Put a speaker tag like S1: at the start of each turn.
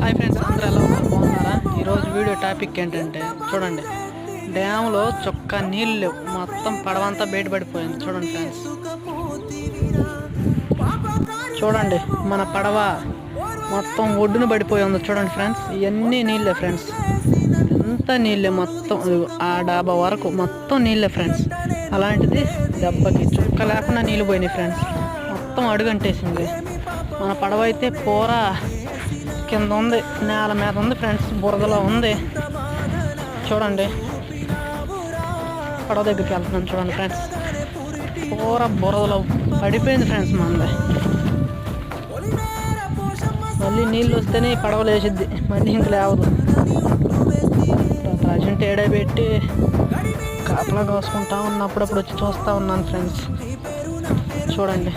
S1: Hi friends, అందరూ ఎలా ఉన్నారు? బాగున్నారా? ఈరోజు వీడియో టాపిక్ ఏంటంటే చూడండి, డ్యామ్లో చొక్క నీళ్ళు లేవు, మొత్తం పడవంతా బయటపడిపోయింది. చూడండి ఫ్రెండ్స్, చూడండి మన పడవ మొత్తం ఒడ్డున పడిపోయి ఉంది. చూడండి ఫ్రెండ్స్, ఇవన్నీ నీళ్ళే ఫ్రెండ్స్, ఎంత నీళ్ళే మొత్తం. ఆ డాబా వరకు మొత్తం నీళ్ళే ఫ్రెండ్స్. అలాంటిది దెబ్బకి చుక్క లేకుండా నీళ్ళు పోయినాయి ఫ్రెండ్స్. మొత్తం అడుగంటేసింది. మన పడవ అయితే పూరా కింద ఉంది, నేల మీద ఉంది ఫ్రెండ్స్, బురదలో ఉంది. చూడండి, పడవ దగ్గరికి వెళ్తున్నాను. చూడండి ఫ్రెండ్స్, పూర బురదలో పడిపోయింది ఫ్రెండ్స్. మనది మళ్ళీ నీళ్ళు వస్తేనే పడవ లేచిద్ది, మళ్ళీ ఇంక లేవదు. ప్రజెంట్ ఏడబెట్టి కాపలా కోసుకుంటా ఉన్నప్పుడప్పుడు వచ్చి చూస్తూ ఉన్నాను ఫ్రెండ్స్. చూడండి.